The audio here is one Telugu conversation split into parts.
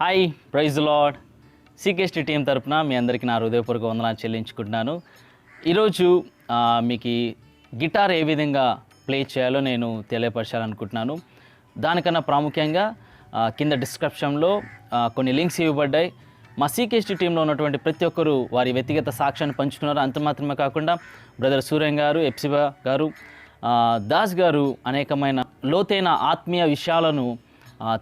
Hi, praise lord. CKST team తరపున మీ అందరికీ నా హృదయపూర్వక వందనాలు చెల్లించుకుంటున్నాను. ఈరోజు మీకు గిటార్ ఏ విధంగా ప్లే చేయాలో నేను తెలియపరచాలనుకుంటున్నాను. దానికన్నా ప్రాముఖ్యంగా కింద డిస్క్రిప్షన్లో కొన్ని లింక్స్ ఇవ్వబడ్డాయి. మా సీకేఎస్టీ టీంలో ఉన్నటువంటి ప్రతి ఒక్కరూ వారి వ్యక్తిగత సాక్ష్యాన్ని పంచుకున్నారు. అంత మాత్రమే కాకుండా బ్రదర్ సూర్యం గారు, ఎప్సిబా గారు, దాస్ గారు అనేకమైన లోతైన ఆత్మీయ విషయాలను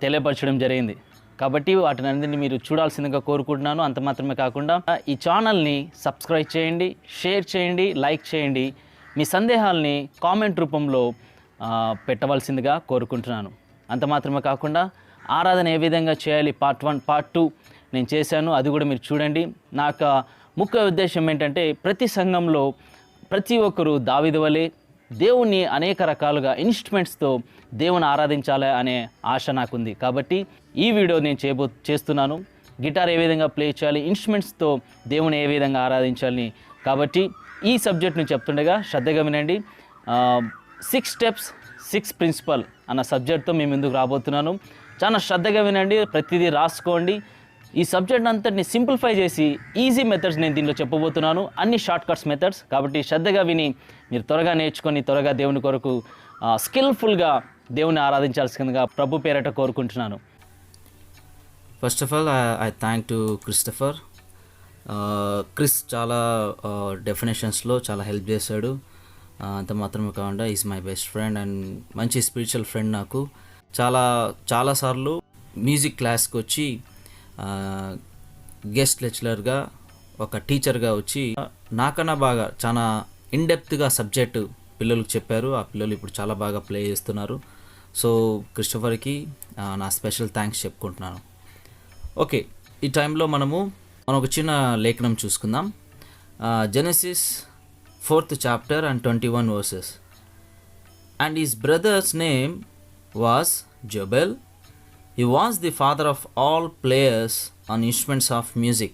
తెలియపరచడం జరిగింది. కాబట్టి వాటిని అన్నింటినీ మీరు చూడాల్సిందిగా కోరుకుంటున్నాను. అంత మాత్రమే కాకుండా ఈ ఛానల్ని సబ్స్క్రైబ్ చేయండి, షేర్ చేయండి, లైక్ చేయండి. మీ సందేహాల్ని కామెంట్ రూపంలో పెట్టవలసిందిగా కోరుకుంటున్నాను. అంత మాత్రమే కాకుండా ఆరాధన ఏ విధంగా చేయాలి పార్ట్ 1, పార్ట్ 2 నేను చేశాను, అది కూడా మీరు చూడండి. నాకు ముఖ్య ఉద్దేశం ఏంటంటే ప్రతి సంఘంలో ప్రతి ఒక్కరూ దావీదు వలె దేవుణ్ణి అనేక రకాలుగా ఇన్స్ట్రుమెంట్స్తో దేవుని ఆరాధించాలి అనే ఆశ నాకుంది. కాబట్టి ఈ వీడియో నేను చేస్తున్నాను. గిటార్ ఏ విధంగా ప్లే చేయాలి, ఇన్స్ట్రుమెంట్స్తో దేవుని ఏ విధంగా ఆరాధించాలని. కాబట్టి ఈ సబ్జెక్ట్ని చెప్తుండగా శ్రద్ధగా వినండి. 6 స్టెప్స్ 6 ప్రిన్సిపల్ అన్న సబ్జెక్ట్తో మేము ముందుకు రాబోతున్నాను. చాలా శ్రద్ధగా వినండి, ప్రతిదీ రాసుకోండి. ఈ సబ్జెక్ట్ అంతటిని సింప్లిఫై చేసి ఈజీ మెథడ్స్ నేను దీనిలో చెప్పబోతున్నాను, అన్ని షార్ట్ కట్స్ మెథడ్స్. కాబట్టి శ్రద్ధగా విని మీరు త్వరగా నేర్చుకొని త్వరగా దేవుని కొరకు స్కిల్ఫుల్గా దేవుని ఆరాధించాల్సిందిగా ప్రభు పేరట కోరుకుంటున్నాను. First of all I thank to Christopher. Chris చాలా డెఫినేషన్స్లో చాలా హెల్ప్ చేశాడు. అంత మాత్రమే కాకుండా is my best friend and మంచి స్పిరిచువల్ ఫ్రెండ్. నాకు చాలాసార్లు మ్యూజిక్ క్లాస్కి వచ్చి గెస్ట్ లెక్చరర్గా, ఒక టీచర్గా వచ్చి నాకన్నా బాగా చాలా ఇన్డెప్త్గా సబ్జెక్టు పిల్లలకు చెప్పారు. ఆ పిల్లలు ఇప్పుడు చాలా బాగా ప్లే చేస్తున్నారు. సో క్రిస్టఫర్కి నా స్పెషల్ థ్యాంక్స్ చెప్పుకుంటున్నాను. ఓకే, ఈ టైంలో మనం ఒక చిన్న లేఖనం చూసుకుందాం. Genesis 4th chapter and 21 verses. And his brother's name was Jobel. He was the father of all players on instruments of music.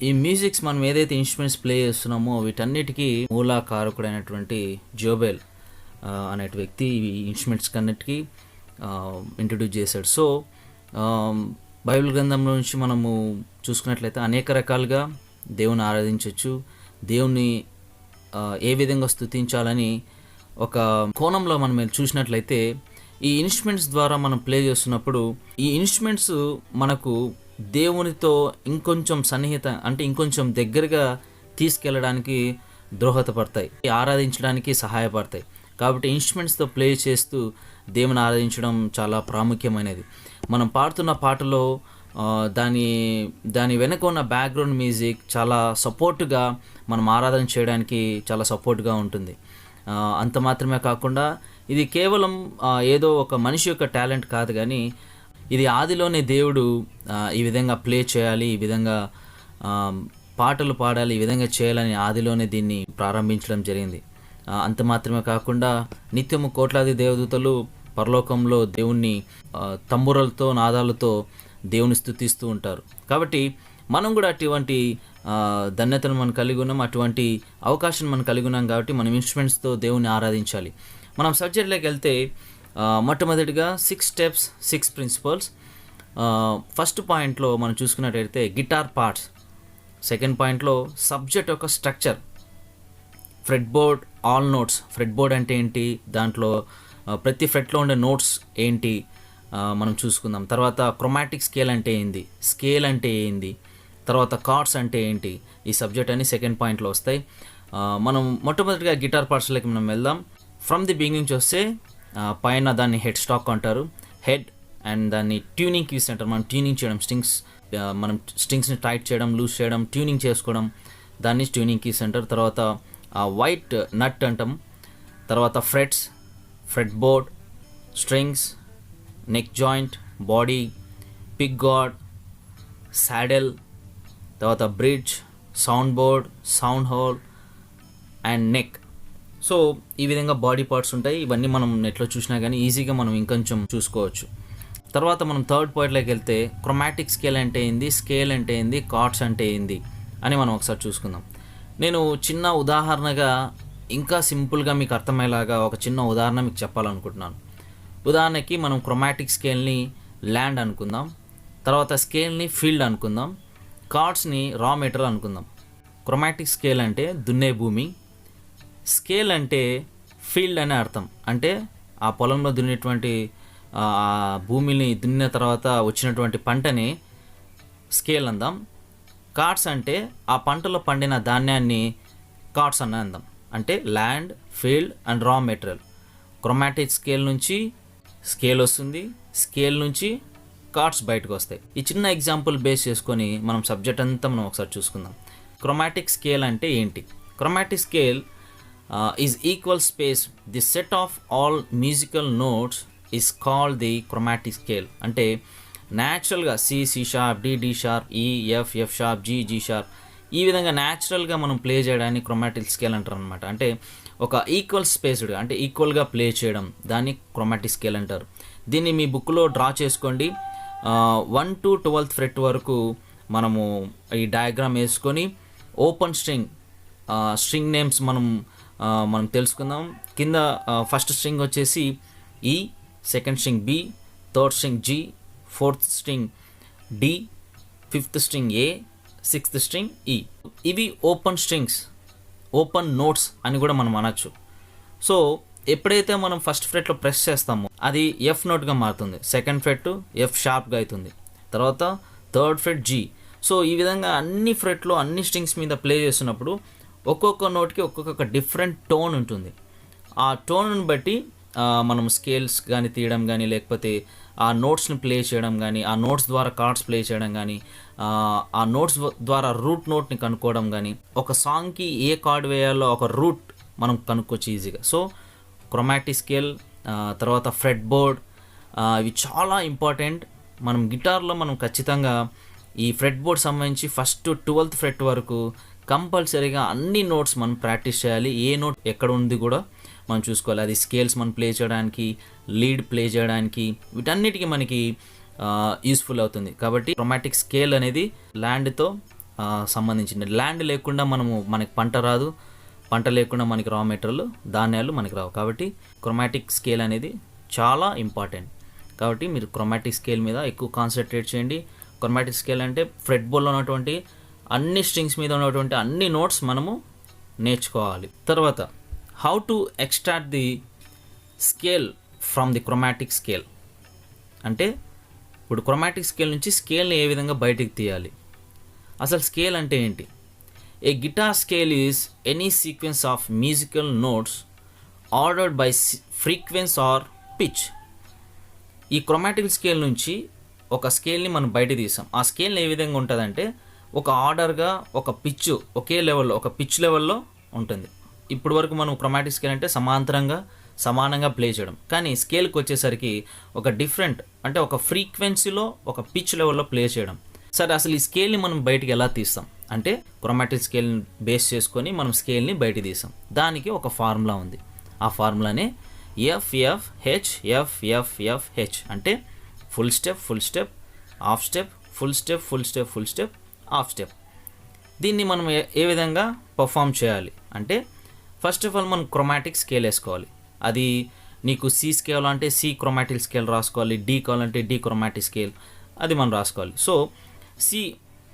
ఈ మ్యూజిక్స్ మనం ఏదైతే ఇన్స్ట్రుమెంట్స్ ప్లే చేస్తున్నామో వీటన్నిటికీ మూలాకారకుడైనటువంటి జోబెల్ అనే వ్యక్తి ఈ ఇన్స్ట్రుమెంట్స్ కన్నిటికీ ఇంట్రడ్యూస్ చేశాడు. సో బైబిల్ గ్రంథంలో నుంచి మనము చూసుకున్నట్లయితే అనేక రకాలుగా దేవుని ఆరాధించవచ్చు, దేవుని ఏ విధంగా స్తుతించాలని ఒక కోణంలో మనం చూసినట్లయితే ఈ ఇన్స్ట్రుమెంట్స్ ద్వారా మనం ప్లే చేస్తున్నప్పుడు ఈ ఇన్స్ట్రుమెంట్స్ మనకు దేవునితో ఇంకొంచెం సన్నిహిత అంటే ఇంకొంచెం దగ్గరగా తీసుకెళ్ళడానికి దోహదపడతాయి, ఆరాధించడానికి సహాయపడతాయి. కాబట్టి ఇన్స్ట్రుమెంట్స్తో ప్లే చేస్తూ దేవుని ఆరాధించడం చాలా ప్రాముఖ్యమైనది. మనం పాడుతున్న పాటలో దాని వెనక ఉన్న బ్యాక్గ్రౌండ్ మ్యూజిక్ చాలా సపోర్ట్గా మనం ఆరాధన చేయడానికి చాలా సపోర్ట్గా ఉంటుంది. అంత మాత్రమే కాకుండా ఇది కేవలం ఏదో ఒక మనిషి యొక్క టాలెంట్ కాదు, కానీ ఇది ఆదిలోనే దేవుడు ఈ విధంగా ప్లే చేయాలి, ఈ విధంగా పాటలు పాడాలి, ఈ విధంగా చేయాలని ఆదిలోనే దీన్ని ప్రారంభించడం జరిగింది. అంత మాత్రమే కాకుండా నిత్యము కోట్లాది దేవదూతలు పరలోకంలో దేవుణ్ణి తంబురలతో నాదాలతో దేవుని స్తుతిస్తూ ఉంటారు. కాబట్టి మనం కూడా అటువంటి ధన్యతను మనం కలిగి ఉన్నాం, అటువంటి అవకాశం మనం కలిగి ఉన్నాం. కాబట్టి మనం ఇన్స్ట్రుమెంట్స్తో దేవుని ఆరాధించాలి. మనం సబ్జెక్ట్లోకి వెళ్తే మొట్టమొదటిగా 6 steps 6 principles. ఫస్ట్ పాయింట్లో మనం చూసుకున్నట్టయితే గిటార్ పార్ట్స్. సెకండ్ పాయింట్లో సబ్జెక్ట్ యొక్క structure, fretboard, all notes. Fretboard అంటే ఏంటి, దాంట్లో ప్రతి ఫ్రెట్లో ఉండే నోట్స్ ఏంటి మనం చూసుకుందాం. తర్వాత క్రోమాటిక్ స్కేల్ అంటే ఏంది, స్కేల్ అంటే ఏంది, తర్వాత కార్డ్స్ అంటే ఏంటి, ఈ సబ్జెక్ట్ అని సెకండ్ పాయింట్లో వస్తాయి. మనం మొట్టమొదటిగా గిటార్ పార్ట్స్లోకి మనం వెళ్దాం. ఫ్రమ్ ది బిగినింగ్ చూస్తే పైన దాన్ని హెడ్ స్టాక్ అంటారు, హెడ్, అండ్ దాన్ని ట్యూనింగ్ కీస్ అంటారు. మనం ట్యూనింగ్ చేయడం, మనం స్ట్రింగ్స్ని టైట్ చేయడం, లూజ్ చేయడం, ట్యూనింగ్ చేసుకోవడం, దాన్ని ట్యూనింగ్ కీస్ అంటారు. తర్వాత వైట్ నట్ అంటాం. తర్వాత frets, fret board, strings, neck joint, body, pick guard, saddle, తర్వాత bridge, sound board, sound hole and neck. So ఈ విధంగా బాడీ పార్ట్స్ ఉంటాయి. ఇవన్నీ మనం నెట్లో చూసినా కానీ ఈజీగా మనం ఇంకొంచెం చూసుకోవచ్చు. తర్వాత మనం థర్డ్ పాయింట్లోకి వెళ్తే క్రోమాటిక్ స్కేల్ అంటే ఏంది, స్కేల్ అంటే ఏంది, కార్డ్స్ అంటే ఏంది అని మనం ఒకసారి చూసుకుందాం. నేను చిన్న ఉదాహరణగా ఇంకా సింపుల్గా మీకు అర్థమయ్యేలాగా ఒక చిన్న ఉదాహరణ మీకు చెప్పాలనుకుంటున్నాను. ఉదాహరణకి మనం క్రోమాటిక్ స్కేల్ని ల్యాండ్ అనుకుందాం. తర్వాత స్కేల్ని ఫీల్డ్ అనుకుందాం, కార్డ్స్ని రా మెటీరియల్ అనుకుందాం. క్రోమాటిక్ స్కేల్ అంటే దున్నే భూమి, స్కేల్ అంటే ఫీల్డ్ అనే అర్థం. అంటే ఆ పొలంలో దున్నేటువంటి భూమిని దున్నిన తర్వాత వచ్చినటువంటి పంటని స్కేల్ అందాం. కార్డ్స్ అంటే ఆ పంటలో పండిన ధాన్యాన్ని కార్డ్స్ అని అందాం. అంటే land, field and raw material. Chromatic scale నుంచి స్కేల్ వస్తుంది, స్కేల్ నుంచి కార్డ్స్ బయటకు వస్తాయి. ఈ చిన్న ఎగ్జాంపుల్ బేస్ చేసుకొని మనం సబ్జెక్ట్ అంతా మనం ఒకసారి చూసుకుందాం. క్రోమాటిక్ స్కేల్ అంటే ఏంటి? Chromatic scale is equal space the set of all musical notes is called the chromatic scale. అంటే న్యాచురల్గా C, C sharp, D, D sharp, E, F, F sharp, G, G sharp, ఈ విధంగా న్యాచురల్గా మనం ప్లే చేయడాన్ని క్రోమాటిక్ స్కేల్ అంటారు అనమాట. అంటే ఒక ఈక్వల్ స్పేస్డ్గా, అంటే ఈక్వల్గా ప్లే చేయడం, దాన్ని క్రోమాటిక్ స్కేల్ అంటారు. దీన్ని మీ బుక్లో డ్రా చేసుకోండి. 1 to 12th ఫ్రెట్ వరకు మనము ఈ డయాగ్రామ్ వేసుకొని ఓపెన్ స్ట్రింగ్ నేమ్స్ మనం తెలుసుకుందాం. కింద ఫస్ట్ స్ట్రింగ్ వచ్చేసి E, second string B, third string G, fourth string D, fifth string A, sixth string E. ఇవి ఓపెన్ స్ట్రింగ్స్, ఓపెన్ నోట్స్ అని కూడా మనం అనొచ్చు. సో ఎప్పుడైతే మనం ఫస్ట్ ఫ్రెట్లో ప్రెస్ చేస్తామో అది ఎఫ్ నోట్గా మారుతుంది, సెకండ్ ఫ్రెట్ ఎఫ్ షార్ప్గా అవుతుంది, తర్వాత థర్డ్ ఫ్రెట్ జీ. సో ఈ విధంగా అన్ని ఫ్రెట్లో అన్ని స్ట్రింగ్స్ మీద ప్లే చేస్తున్నప్పుడు ఒక్కొక్క నోట్కి ఒక్కొక్క డిఫరెంట్ టోన్ ఉంటుంది. ఆ టోన్ను బట్టి మనం స్కేల్స్ కానీ తీయడం కానీ, లేకపోతే ఆ నోట్స్ని ప్లే చేయడం కానీ, ఆ నోట్స్ ద్వారా కార్డ్స్ ప్లే చేయడం కానీ, ఆ నోట్స్ ద్వారా రూట్ నోట్ని కనుక్కోవడం కానీ, ఒక సాంగ్కి ఏ కార్డ్ వేయాలో ఒక రూట్ మనం కనుక్కోవచ్చు ఈజీగా. సో క్రోమాటిక్ స్కేల్, తర్వాత ఫ్రెట్ బోర్డ్, ఇవి చాలా ఇంపార్టెంట్. మనం గిటార్లో మనం ఖచ్చితంగా ఈ ఫ్రెట్ బోర్డ్ సంబంధించి ఫస్ట్ 12th ఫ్రెట్ వరకు కంపల్సరీగా అన్ని నోట్స్ మనం ప్రాక్టీస్ చేయాలి. ఏ నోట్ ఎక్కడ ఉంది కూడా మనం చూసుకోవాలి. అది స్కేల్స్ మనం ప్లే చేయడానికి, లీడ్ ప్లే చేయడానికి, వీటన్నిటికీ మనకి యూస్ఫుల్ అవుతుంది. కాబట్టి క్రోమాటిక్ స్కేల్ అనేది ల్యాండ్తో సంబంధించింది. ల్యాండ్ లేకుండా మనకి పంట రాదు, పంట లేకుండా మనకి రా మెటీరియల్, ధాన్యాలు మనకి రావు. కాబట్టి క్రోమాటిక్ స్కేల్ అనేది చాలా ఇంపార్టెంట్. కాబట్టి మీరు క్రోమాటిక్ స్కేల్ మీద ఎక్కువ కాన్సన్ట్రేట్ చేయండి. క్రోమాటిక్ స్కేల్ అంటే ఫ్రెట్ బోర్డ్లో ఉన్నటువంటి అన్ని స్ట్రింగ్స్ మీద ఉన్నటువంటి అన్ని నోట్స్ మనము నేర్చుకోవాలి. తర్వాత how to extract the scale from the chromatic scale. అంటే ఇప్పుడు క్రోమాటిక్ స్కేల్ నుంచి స్కేల్ని ఏ విధంగా బయటికి తీయాలి? అసలు స్కేల్ అంటే ఏంటి? A guitar scale is any sequence of musical notes ordered by frequency or pitch. ఈ క్రోమాటిక్ స్కేల్ నుంచి ఒక స్కేల్ని మనం బయట తీసాం. ఆ స్కేల్ ఏ విధంగా ఉంటుందంటే ఒక ఆర్డర్గా, ఒక పిచ్, ఒకే లెవెల్లో, ఒక పిచ్ లెవెల్లో ఉంటుంది. ఇప్పుడు వరకు మనం క్రోమాటిక్ స్కేల్ అంటే సమానంగా ప్లే చేయడం. కానీ స్కేల్కి వచ్చేసరికి ఒక డిఫరెంట్, అంటే ఒక ఫ్రీక్వెన్సీలో, ఒక పిచ్ లెవెల్లో ప్లే చేయడం. సరే, అసలు ఈ స్కేల్ని మనం బయటికి ఎలా తీస్తాం అంటే క్రోమాటిక్ స్కేల్ని బేస్ చేసుకొని మనం స్కేల్ని బయట తీసాం. దానికి ఒక ఫార్ములా ఉంది. ఆ ఫార్ములానే ఎఫ్ఎఫ్హెచ్, ఎఫ్ఎఫ్ఎఫ్హెచ్. అంటే full step, full step, half step, full step, full step, full step, half step. దీన్ని మనం ఏ విధంగా పర్ఫామ్ చేయాలి అంటే ఫస్ట్ ఆఫ్ ఆల్ మనం క్రోమాటిక్ స్కేల్ వేసుకోవాలి. అది నీకు సి స్కేల్ అంటే సి క్రోమాటిక్ స్కేల్ రాసుకోవాలి, డి కావాలంటే డి క్రోమాటిక్ స్కేల్, అది మనం రాసుకోవాలి. సో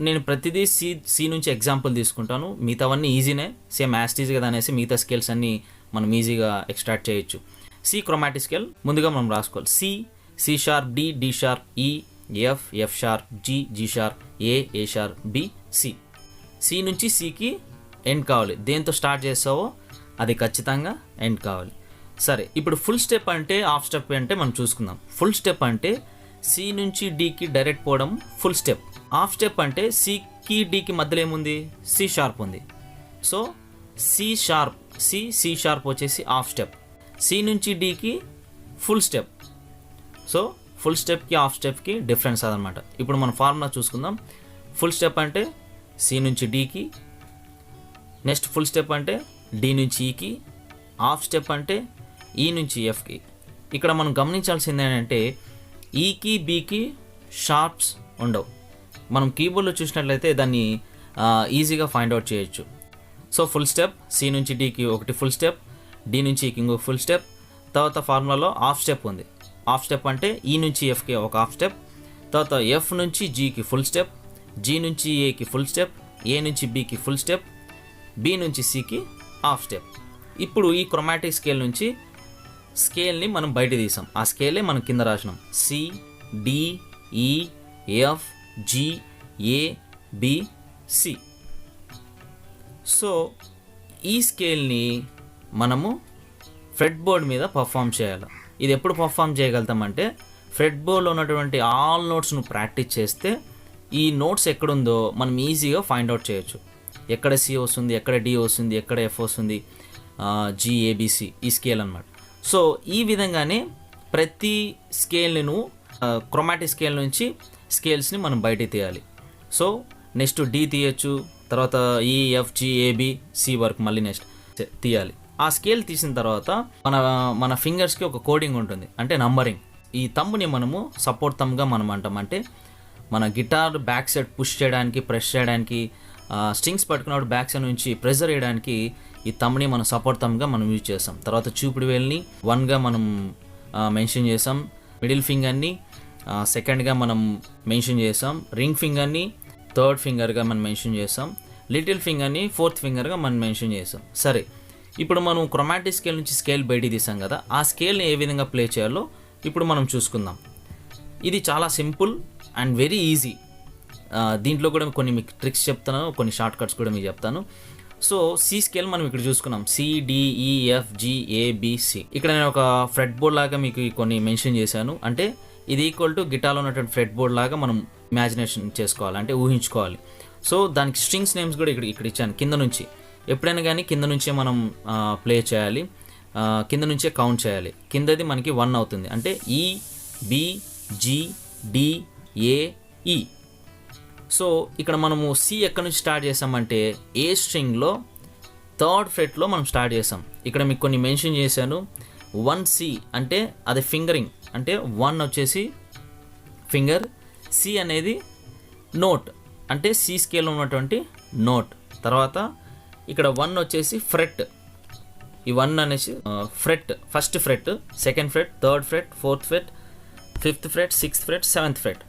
నేను ప్రతిదీ సి నుంచి ఎగ్జాంపుల్ తీసుకుంటాను. మిగతావన్నీ ఈజీనే, సేమ్ యాస్టీజ్ కదా అనేసి మిగతా స్కేల్స్ అన్నీ మనం ఈజీగా ఎక్స్ట్రాక్ట్ చేయొచ్చు. సి క్రోమాటిక్ స్కేల్ ముందుగా మనం రాసుకోవాలి. C sharp, D, D sharp, E, F, F sharp, G, G sharp, A sharp, B, C. C నుంచి సికి ఎండ్ కావాలి. దేంతో స్టార్ట్ చేస్తావో అది ఖచ్చితంగా ఎండ్ కావాలి. సరే, ఇప్పుడు ఫుల్ స్టెప్ అంటే, హాఫ్ స్టెప్ అంటే మనం చూసుకుందాం. ఫుల్ స్టెప్ అంటే సి నుంచి డికి డైరెక్ట్ పోవడం ఫుల్ స్టెప్. హాఫ్ స్టెప్ అంటే సికి డికి మధ్యలో ఏముంది? సి షార్ప్ ఉంది. సో సి షార్ప్ వచ్చేసి హాఫ్ స్టెప్. సి నుంచి డికి ఫుల్ స్టెప్. సో ఫుల్ స్టెప్కి హాఫ్ స్టెప్కి డిఫరెన్స్ అదనమాట. ఇప్పుడు మనం ఫార్ములా చూసుకుందాం. ఫుల్ స్టెప్ అంటే సి నుంచి డికి, నెక్స్ట్ ఫుల్ స్టెప్ అంటే డి నుంచి ఈకి, హాఫ్ స్టెప్ అంటే ఈ నుంచి ఎఫ్కి. ఇక్కడ మనం గమనించాల్సింది ఏంటంటే ఈకి బీకి షార్ప్స్ ఉండవు. మనం కీబోర్డ్లో చూసినట్లయితే దాన్ని ఈజీగా ఫైండ్ అవుట్ చేయొచ్చు. సో ఫుల్ స్టెప్, సి నుంచి డికి ఒకటి ఫుల్ స్టెప్, డి నుంచి ఈకి ఇంకొక ఫుల్ స్టెప్. తర్వాత ఫార్ములాలో హాఫ్ స్టెప్ ఉంది. హాఫ్ స్టెప్ అంటే ఈ నుంచి ఎఫ్కి ఒక హాఫ్ స్టెప్, తర్వాత ఎఫ్ నుంచి జీకి ఫుల్ స్టెప్, జీ నుంచి ఏకి ఫుల్ స్టెప్, ఏ నుంచి బికి ఫుల్ స్టెప్, బి నుంచి సికి హాఫ్ స్టెప్. ఇప్పుడు ఈ క్రోమాటిక్ స్కేల్ నుంచి స్కేల్ని మనం బయట తీసాం. ఆ స్కేలే మనం కింద రాసినాం. సి, డి, ఈ, ఎఫ్, జి, ఏ, బి, సి. సో ఈ స్కేల్ని మనము ఫ్రెడ్ బోర్డ్ మీద పర్ఫామ్ చేయాలి. ఇది ఎప్పుడు పర్ఫామ్ చేయగలుగుతామంటే ఫ్రెడ్ బోర్డ్లో ఉన్నటువంటి ఆల్ నోట్స్ను ప్రాక్టీస్ చేస్తే ఈ నోట్స్ ఎక్కడుందో మనం ఈజీగా ఫైండ్ అవుట్ చేయొచ్చు. ఎక్కడ సి వస్తుంది, ఎక్కడ డి వస్తుంది, ఎక్కడ ఎఫ్ వస్తుంది, జి, ఏబిసి, ఈ స్కేల్ అనమాట. సో ఈ విధంగానే ప్రతి స్కేల్ని నువ్వు క్రోమాటిక్ స్కేల్ నుంచి స్కేల్స్ని మనం బయటికి తీయాలి. సో నెక్స్ట్ డి తీయచ్చు, తర్వాత ఈ, ఎఫ్, జి, ఏబి, సి వరకు మళ్ళీ నెక్స్ట్ తీయాలి. ఆ స్కేల్ తీసిన తర్వాత మన ఫింగర్స్కి ఒక కోడింగ్ ఉంటుంది, అంటే నంబరింగ్. ఈ తంబుని మనము సపోర్ట్ తంబ్గా మనం అంటాం. అంటే మన గిటార్ బ్యాక్ సైడ్ పుష్ చేయడానికి, ప్రెస్ చేయడానికి, స్ట్రింగ్స్ పట్టుకున్నప్పుడు బ్యాక్ సైడ్ నుంచి ప్రెజర్ వేయడానికి ఈ తంబ్ని మనం సపోర్ట్ తంబ్గా మనం యూజ్ చేస్తాం. తర్వాత చూపుడు వేలుని 1గా మనం మెన్షన్ చేసాం, మిడిల్ ఫింగర్ని 2గా మనం మెన్షన్ చేసాం, రింగ్ ఫింగర్ని 3rd ఫింగర్గా మనం మెన్షన్ చేసాం, లిటిల్ ఫింగర్ని 4th ఫింగర్గా మనం మెన్షన్ చేసాం. సరే, ఇప్పుడు మనం క్రోమాటిక్ స్కేల్ నుంచి స్కేల్ బయటికి తీసాం కదా, ఆ స్కేల్ని ఏ విధంగా ప్లే చేయాలో ఇప్పుడు మనం చూసుకుందాం. ఇది చాలా సింపుల్ అండ్ వెరీ ఈజీ. దీంట్లో కూడా కొన్ని మీకు ట్రిక్స్ చెప్తాను, కొన్ని షార్ట్ కట్స్ కూడా మీకు చెప్తాను. సో సి స్కేల్ మనం ఇక్కడ చూసుకున్నాం. సి, డి, ఈ, ఎఫ్, జి, ఏ, బి, సి. ఇక్కడ నేను ఒక ఫ్రెడ్ బోర్డ్ లాగా మీకు కొన్ని మెన్షన్ చేశాను. అంటే ఇది ఈక్వల్ టు గిటార్లో ఉన్నటువంటి ఫ్రెడ్ బోర్డ్ లాగా మనం ఇమాజినేషన్ చేసుకోవాలి, అంటే ఊహించుకోవాలి. సో దానికి స్ట్రింగ్స్ నేమ్స్ కూడా ఇక్కడ ఇచ్చాను కింద నుంచి. ఎప్పుడైనా కానీ కింద నుంచే మనం ప్లే చేయాలి, కింద నుంచే కౌంట్ చేయాలి. కిందది మనకి 1 అవుతుంది, అంటే ఈ, బి, జి, డి, ఏ, ఈ. సో ఇక్కడ మనము సి ఎక్కడి నుంచి స్టార్ట్ చేసామంటే ఏ స్ట్రింగ్లో 3rd ఫ్రెట్లో మనం స్టార్ట్ చేసాం. ఇక్కడ మీకు కొన్ని మెన్షన్ చేశాను. 1C అంటే అది ఫింగరింగ్, అంటే 1 వచ్చేసి ఫింగర్, సి అనేది నోట్, అంటే సి స్కేల్లో ఉన్నటువంటి నోట్. తర్వాత ఇక్కడ 1 వచ్చేసి ఫ్రెట్. ఈ 1 అనేసి fret, first fret, 2nd fret, 3rd fret, 4th fret, 5th fret, 6th fret, 7th fret.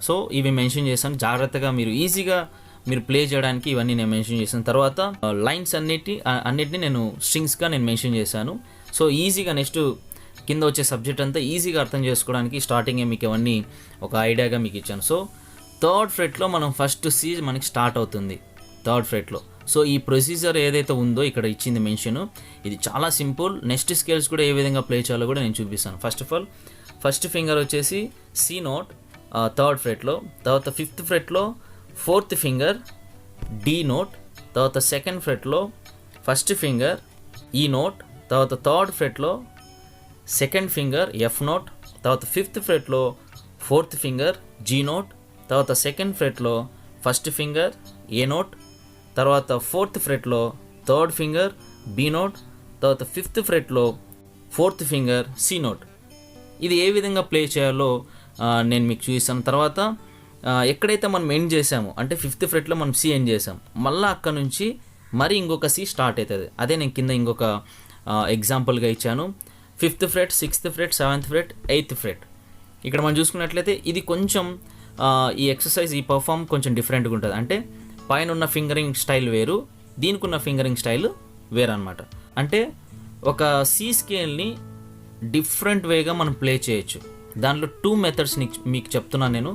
So ఇవి మెన్షన్ చేశాను. జాగ్రత్తగా మీరు ఈజీగా మీరు ప్లే చేయడానికి ఇవన్నీ నేను మెన్షన్ చేశాను. తర్వాత లైన్స్ అన్నిటిని నేను స్ట్రింగ్స్గా నేను మెన్షన్ చేశాను. సో ఈజీగా నెక్స్ట్ కింద వచ్చే సబ్జెక్ట్ అంతా ఈజీగా అర్థం చేసుకోవడానికి స్టార్టింగే మీకు అవన్నీ ఒక ఐడియాగా మీకు ఇచ్చాను. సో 3rd ఫ్రెట్లో మనం ఫస్ట్ సి మనకి స్టార్ట్ అవుతుంది 3rd ఫ్రెట్లో. సో ఈ ప్రొసీజర్ ఏదైతే ఉందో ఇక్కడ ఇచ్చింది మెన్షన్, ఇది చాలా సింపుల్. నెక్స్ట్ స్కేల్స్ కూడా ఏ విధంగా ప్లే చేయాలో కూడా నేను చూపిస్తాను. First of all first finger వచ్చేసి సి నోట్ 3rd ఫ్రెట్లో, తర్వాత 5th ఫ్రెట్లో 4th ఫింగర్ డి నోట్, తర్వాత 2nd ఫ్రెట్లో ఫస్ట్ ఫింగర్ ఈ నోట్, తర్వాత 3rd ఫ్రెట్లో 2nd finger F note, తర్వాత 5th ఫ్రెట్లో 4th ఫింగర్ జీ నోట్, తర్వాత 2nd ఫ్రెట్లో ఫస్ట్ ఫింగర్ ఏ నోట్, తర్వాత 4th ఫ్రెట్లో 3rd finger B note, తర్వాత 5th ఫ్రెట్లో 4th ఫింగర్ సి నోట్. ఇది ఏ విధంగా ప్లే చేయాలో నేను మీకు చూపిస్తాను. తర్వాత ఎక్కడైతే మనం ఎండ్ చేసామో, అంటే 5th ఫ్రెట్లో మనం సి ఎండ్ చేసాం, మళ్ళీ అక్కడ నుంచి మరి ఇంకొక సి స్టార్ట్ అవుతుంది. అదే నేను కింద ఇంకొక ఎగ్జాంపుల్గా ఇచ్చాను. 5th fret, 6th fret, 7th fret, 8th fret. ఇక్కడ మనం చూసుకున్నట్లయితే ఇది కొంచెం ఈ ఎక్సర్సైజ్, ఈ పర్ఫామ్ కొంచెం డిఫరెంట్గా ఉంటుంది. అంటే పైన ఉన్న ఫింగరింగ్ స్టైల్ వేరు, దీనికి ఉన్న ఫింగరింగ్ స్టైల్ వేరు అనమాట. అంటే ఒక సి స్కేల్ని డిఫరెంట్ వేగా మనం ప్లే చేయొచ్చు. దాంట్లో 2 మెథడ్స్ మీకు చెప్తున్నాను నేను.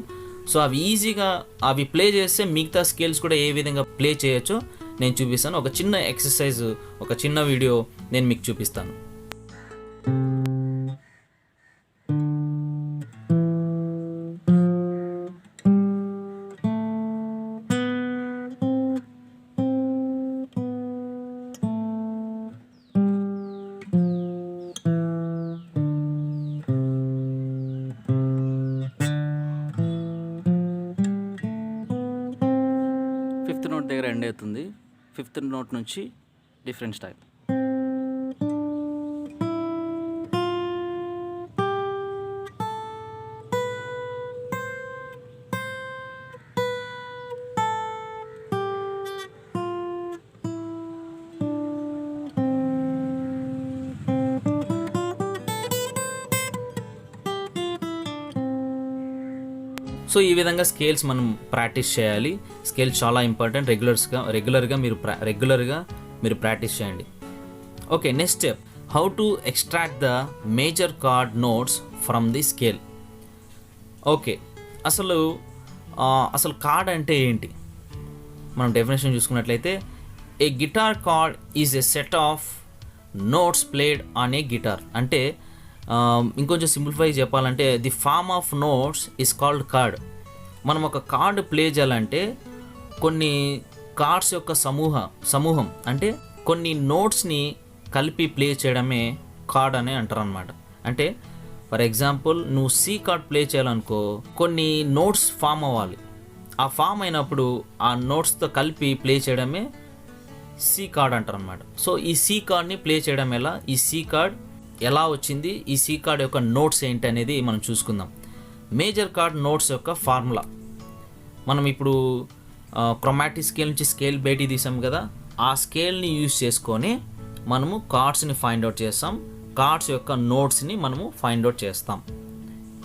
సో అవి ఈజీగా అవి ప్లే చేస్తే మిగతా స్కేల్స్ కూడా ఏ విధంగా ప్లే చేయొచ్చో నేను చూపిస్తాను. ఒక చిన్న ఎక్సర్సైజ్, ఒక చిన్న వీడియో నేను మీకు చూపిస్తాను. నోట్ దగ్గర ఎండ్ అవుతుంది. 5th నోట్ నుంచి డిఫరెంట్ స్టైల్. సో ఈ విధంగా స్కేల్స్ మనం ప్రాక్టీస్ చేయాలి. స్కేల్ చాలా ఇంపార్టెంట్. రెగ్యులర్గా మీరు ప్రాక్టీస్ చేయండి. Okay, next step, how to extract the major chord notes from the scale. Okay, అసలు కార్డ్ అంటే ఏంటి? మనం డెఫినేషన్ చూసుకున్నట్లయితే, a guitar chord is a set of notes played on a guitar. అంటే ఇంకొంచెం సింప్లిఫై చెప్పాలంటే, the form of notes is called chord. మనం ఒక కార్డ్ ప్లే చేయాలంటే కొన్ని కార్డ్స్ యొక్క సమూహం అంటే కొన్ని నోట్స్ని కలిపి ప్లే చేయడమే కార్డ్ అని అంటారు అనమాట. అంటే ఫర్ ఎగ్జాంపుల్, నువ్వు సి కార్డ్ ప్లే చేయాలనుకో, కొన్ని నోట్స్ ఫామ్ అవ్వాలి. ఆ ఫామ్ అయినప్పుడు ఆ నోట్స్తో కలిపి ప్లే చేయడమే సి కార్డ్ అంటారు అనమాట. సో ఈ సి కార్డ్ని ప్లే చేయడం ఎలా, ఈ సి కార్డ్ ఎలా వచ్చింది, ఈ సి కార్డ్ యొక్క నోట్స్ ఏంటి అనేది మనం చూసుకుందాం. మేజర్ కార్డ్ నోట్స్ యొక్క ఫార్ములా, మనం ఇప్పుడు క్రోమాటిక్ స్కేల్ నుంచి స్కేల్ బయటికి తీసాం కదా, ఆ స్కేల్ని యూజ్ చేసుకొని మనము కార్డ్స్ని ఫైండ్ అవుట్ చేస్తాం. కార్డ్స్ యొక్క నోట్స్ని మనము ఫైండ్ అవుట్ చేస్తాం.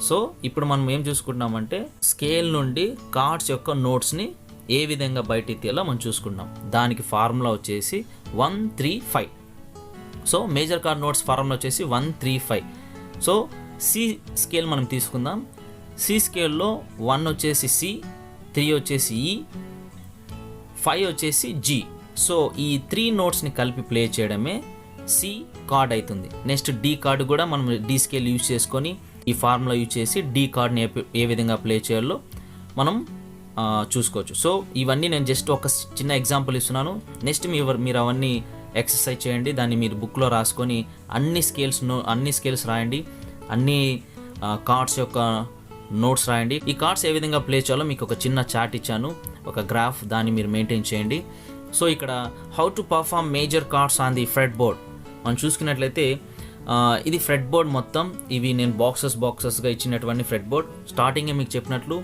సో ఇప్పుడు మనం ఏం చూసుకుంటున్నామంటే, స్కేల్ నుండి కార్డ్స్ యొక్క నోట్స్ని ఏ విధంగా బయటికి తీయాలో మనం చూసుకుంటాం. దానికి ఫార్ములా వచ్చేసి 135. So major chord notes formula వచ్చేసి 135. సో సి స్కేల్ మనం తీసుకుందాం. సి స్కేల్లో 1 వచ్చేసి సి, 3 వచ్చేసి ఈ, 5 వచ్చేసి జీ. సో ఈ 3 నోట్స్ని కలిపి ప్లే చేయడమే సి కార్డ్ అవుతుంది. నెక్స్ట్ డి కార్డ్ కూడా మనం డి స్కేల్ యూజ్ చేసుకొని ఈ ఫార్ములా యూజ్ చేసి డి కార్డ్ని ఏ విధంగా ప్లే చేయాలో మనం చూసుకోవచ్చు. సో ఇవన్నీ నేను జస్ట్ ఒక చిన్న ఎగ్జాంపుల్ ఇస్తున్నాను. నెక్స్ట్ మీరు అవన్నీ ఎక్సర్సైజ్ చేయండి. దాన్ని మీరు బుక్లో రాసుకొని అన్ని స్కేల్స్ రాయండి, అన్ని కార్డ్స్ యొక్క నోట్స్ రాయండి. ఈ కార్డ్స్ ఏ విధంగా ప్లే చేయాలో మీకు ఒక చిన్న చార్ట్ ఇచ్చాను, ఒక గ్రాఫ్, దాన్ని మీరు మెయింటైన్ చేయండి. సో ఇక్కడ how to perform major cards on the fret board మనం చూసుకున్నట్లయితే, ఇది ఫ్రెట్ బోర్డ్ మొత్తం. ఇవి నేను బాక్సెస్గా ఇచ్చినటువంటి ఫ్రెట్ బోర్డ్. స్టార్టింగే మీకు చెప్పినట్లు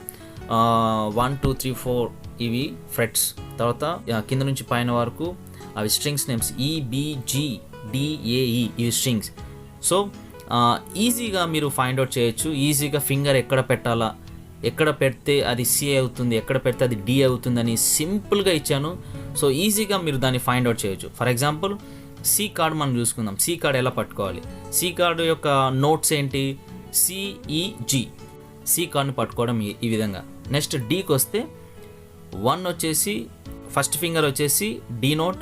1 2 3 4 ఇవి ఫ్రెట్స్. తర్వాత కింద నుంచి పైన వరకు అవి స్ట్రింగ్స్ నేమ్స్ EBGDAE, ఇవి స్ట్రింగ్స్. సో ఈజీగా మీరు ఫైండ్ అవుట్ చేయొచ్చు. ఈజీగా ఫింగర్ ఎక్కడ పెట్టాలా, ఎక్కడ పెడితే అది సి అవుతుంది, ఎక్కడ పెడితే అది డి అవుతుందని సింపుల్గా ఇచ్చాను. సో ఈజీగా మీరు దాన్ని ఫైండ్ అవుట్ చేయొచ్చు. ఫర్ ఎగ్జాంపుల్, సి కార్డ్ మనం చూసుకుందాం. సి కార్డ్ ఎలా పట్టుకోవాలి, సి కార్డు యొక్క నోట్స్ ఏంటి, CEG. సి కార్డ్ని పట్టుకోవడం ఈ విధంగా. నెక్స్ట్ డీకి వస్తే 1 వచ్చేసి ఫస్ట్ ఫింగర్ వచ్చేసి డి నోట్,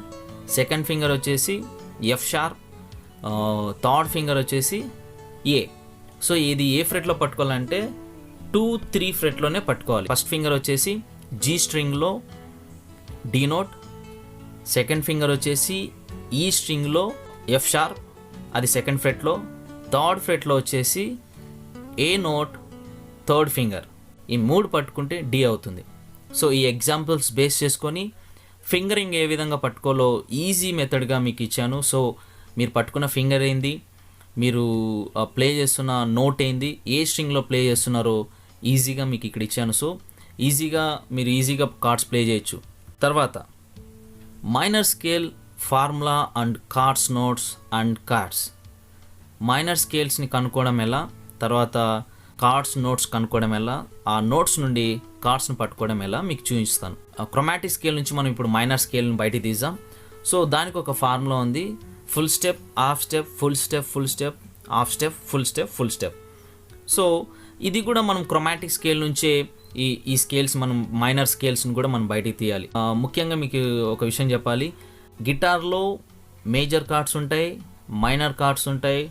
సెకండ్ ఫింగర్ వచ్చేసి ఎఫ్ షార్ప్, థర్డ్ ఫింగర్ వచ్చేసి ఏ. సో ఇది ఏ ఫ్రెట్లో పట్టుకోవాలంటే 2 3 ఫ్రెట్లోనే పట్టుకోవాలి. ఫస్ట్ ఫింగర్ వచ్చేసి జీ స్ట్రింగ్లో డి నోట్, సెకండ్ ఫింగర్ వచ్చేసి ఈ స్ట్రింగ్లో ఎఫ్ షార్ప్, అది సెకండ్ ఫ్రెట్లో, థర్డ్ ఫ్రెట్లో వచ్చేసి ఏ నోట్, థర్డ్ ఫింగర్. ఈ 3 పట్టుకుంటే డి అవుతుంది. సో ఈ ఎగ్జాంపుల్స్ బేస్ చేసుకొని ఫింగరింగ్ ఏ విధంగా పట్టుకోలో ఈజీ మెథడ్గా మీకు ఇచ్చాను. సో మీరు పట్టుకున్న ఫింగర్ ఏంది, మీరు ప్లే చేస్తున్న నోట్ ఏంది, ఏ స్ట్రింగ్లో ప్లే చేస్తున్నారో ఈజీగా మీకు ఇక్కడ ఇచ్చాను. సో మీరు ఈజీగా కార్డ్స్ ప్లే చేయొచ్చు. తర్వాత minor scale formula and chords notes and chords. Minor స్కేల్స్ని కనుక్కోవడం ఎలా, తర్వాత కార్డ్స్ నోట్స్ కనుక్కోవడం ఎలా, ఆ నోట్స్ నుండి కార్డ్స్ని పట్టుకోవడం ఎలా మీకు చూపిస్తాను. క్రోమాటిక్ స్కేల్ నుంచి మనం ఇప్పుడు మైనర్ స్కేల్ని బయటికి తీద్దాం. సో దానికి ఒక ఫార్ములా ఉంది, full step, half step, full step, full step, half step, full step, full step. So ఇది కూడా మనం క్రోమాటిక్ స్కేల్ నుంచే ఈ స్కేల్స్, మనం మైనర్ స్కేల్స్ని కూడా మనం బయటికి తీయాలి. ముఖ్యంగా మీకు ఒక విషయం చెప్పాలి, గిటార్లో మేజర్ కార్డ్స్ ఉంటాయి, మైనర్ కార్డ్స్ ఉంటాయి,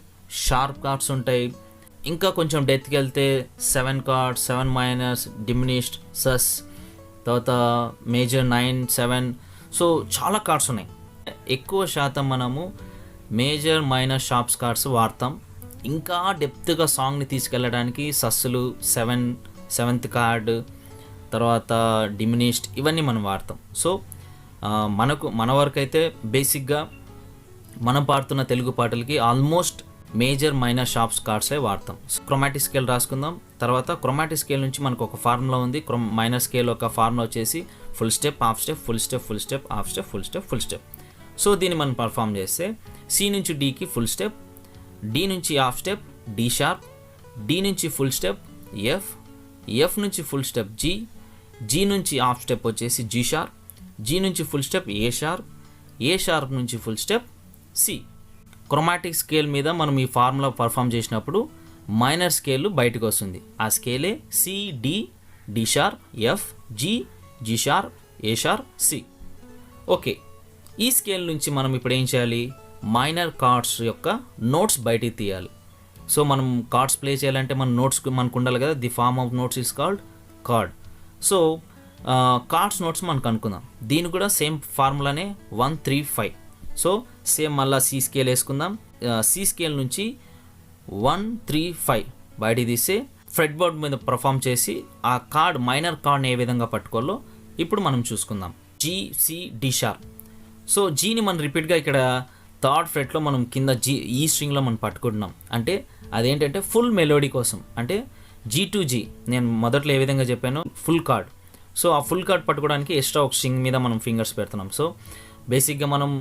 షార్ప్ కార్డ్స్ ఉంటాయి. ఇంకా కొంచెం డెప్త్కి వెళ్తే 7 కార్డ్స్, 7 మైనర్స్, డిమినిష్డ్, సస్, తర్వాత మేజర్ 9, 7. సో చాలా కార్డ్స్ ఉన్నాయి. ఎక్కువ శాతం మనము మేజర్, మైనర్, షార్ప్స్ కార్డ్స్ వాడతాం. ఇంకా డెప్త్గా సాంగ్ని తీసుకెళ్ళడానికి సస్సులు, 7th కార్డ్, తర్వాత డిమినిష్డ్, ఇవన్నీ మనం వాడతాం. సో మన వరకు అయితే బేసిక్గా మనం పాడుతున్న తెలుగు పాటలకి ఆల్మోస్ట్ మేజర్, మైనర్, షార్ప్స్ కార్డ్సే వాడతాం. క్రోమాటిక్ స్కేల్ రాసుకుందాం. తర్వాత క్రోమాటిక్ స్కేల్ నుంచి మనకు ఒక ఫార్ములా ఉంది. మైనర్ స్కేల్ ఒక ఫార్ములా వచ్చేసి full step, half step, full step, full step, half step, full step, full step. So దీన్ని మనం పర్ఫామ్ చేస్తే సి నుంచి డీకి ఫుల్ స్టెప్, డి నుంచి half step, D sharp, D నుంచి ఫుల్ స్టెప్, ఎఫ్, ఎఫ్ నుంచి ఫుల్ స్టెప్ జీ, జీ నుంచి హాఫ్ స్టెప్ వచ్చేసి జీ షార్ప్, జీ నుంచి full step A sharp, A sharp నుంచి full step C. Chromatic scale మీద మనం ఈ ఫార్ములా పర్ఫామ్ చేసినప్పుడు మైనర్ స్కేల్ బయటకు వస్తుంది. ఆ స్కేలే C, D, D sharp, F, G, G sharp, A sharp, C. Okay, ఈ స్కేల్ నుంచి మనం ఇప్పుడు ఏం చేయాలి, మైనర్ కార్డ్స్ యొక్క నోట్స్ బయటికి తీయాలి. సో మనం కార్డ్స్ ప్లే చేయాలంటే మన నోట్స్ మనకు ఉండాలి కదా, the form of notes is called chord. So chords notes మనకు అనుకుందాం. దీని కూడా సేమ్ ఫార్ములానే 1 3 5. సో సేమ్ మళ్ళీ సి స్కేల్ వేసుకుందాం. సి స్కేల్ నుంచి 1 3 5 బయటికి తీస్తే ఫ్రెడ్ బోర్డ్ మీద పర్ఫామ్ చేసి ఆ కార్డ్ మైనర్ కార్డ్ని ఏ విధంగా పట్టుకోవాలో ఇప్పుడు మనం చూసుకుందాం. G, C, D sharp. So జీని మనం రిపీట్గా ఇక్కడ థర్డ్ ఫ్రెట్లో మనం కింద జీ ఈ స్ట్రింగ్లో మనం పట్టుకుంటున్నాం. అంటే అదేంటంటే ఫుల్ మెలోడీ కోసం, అంటే జీ టు జీ. నేను మొదట్లో ఏ విధంగా చెప్పాను, ఫుల్ కార్డ్. సో ఆ ఫుల్ కార్డ్ పట్టుకోవడానికి ఎక్స్ట్రా ఒక స్ట్రింగ్ మీద మనం ఫింగర్స్ పెడుతున్నాం. సో బేసిక్గా మనం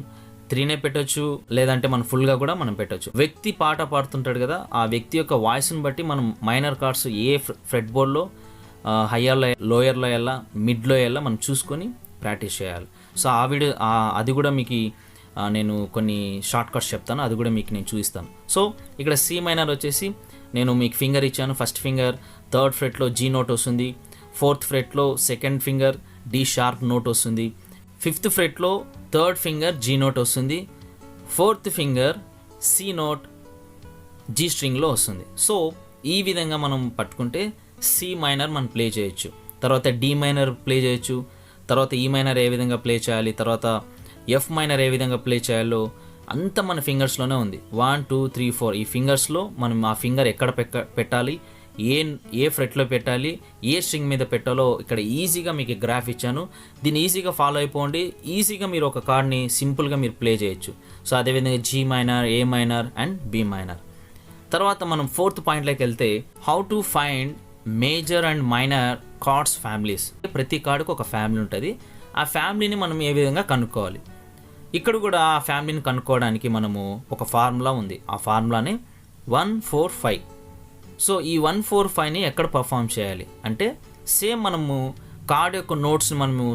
3నే పెట్టొచ్చు, లేదంటే మనం ఫుల్గా కూడా మనం పెట్టొచ్చు. వ్యక్తి పాట పాడుతుంటాడు కదా, ఆ వ్యక్తి యొక్క వాయిస్ని బట్టి మనం మైనర్ కార్డ్స్ ఏ ఫ్రెడ్ బోర్డ్లో హయ్యర్లో, లోయర్లో వెళ్ళా, మిడ్లో వెళ్ళా మనం చూసుకొని ప్రాక్టీస్ చేయాలి. సో ఆ వీడియో అది కూడా మీకు నేను కొన్ని షార్ట్ కట్స్ చెప్తాను, అది కూడా మీకు నేను చూపిస్తాను. సో ఇక్కడ సి మైనర్ వచ్చేసి నేను మీకు ఫింగర్ ఇచ్చాను. ఫస్ట్ ఫింగర్ థర్డ్ ఫ్రెట్లో జీ నోట్ వస్తుంది, ఫోర్త్ ఫ్రెట్లో second finger D sharp note వస్తుంది, ఫిఫ్త్ ఫ్రెట్లో థర్డ్ ఫింగర్ జీ నోట్ వస్తుంది, fourth finger C note G స్ట్రింగ్లో వస్తుంది. సో ఈ విధంగా మనం పట్టుకుంటే సి మైనర్ మనం ప్లే చేయొచ్చు, తర్వాత డి మైనర్ ప్లే చేయొచ్చు, తర్వాత ఈ మైనర్ ఏ విధంగా ప్లే చేయాలి, తర్వాత ఎఫ్ మైనర్ ఏ విధంగా ప్లే చేయాలో అంతా మన ఫింగర్స్లోనే ఉంది. 1 2 3 4 ఈ ఫింగర్స్లో మనం ఆ ఫింగర్ ఎక్కడ పెట్టాలి, ఏ ఫ్రెట్లో పెట్టాలి, ఏ స్ట్రింగ్ మీద పెట్టాలో ఇక్కడ ఈజీగా మీకు గ్రాఫ్ ఇచ్చాను. దీన్ని ఈజీగా ఫాలో అయిపోండి. ఈజీగా మీరు ఒక కార్డ్ని సింపుల్గా మీరు ప్లే చేయొచ్చు. సో అదేవిధంగా G minor, A minor and B minor. తర్వాత మనం ఫోర్త్ పాయింట్లోకి వెళ్తే how to find major and minor chords families. ప్రతి కార్డుకు ఒక ఫ్యామిలీ ఉంటుంది. ఆ ఫ్యామిలీని మనం ఏ విధంగా కనుక్కోవాలి. ఇక్కడ కూడా ఆ ఫ్యామిలీని కనుక్కోవడానికి మనము ఒక ఫార్ములా ఉంది. ఆ ఫార్ములానే 1 4 5. సో ఈ 1 4 5ని ఎక్కడ పర్ఫామ్ చేయాలి అంటే సేమ్ మనము కార్డ్ యొక్క నోట్స్ని మనము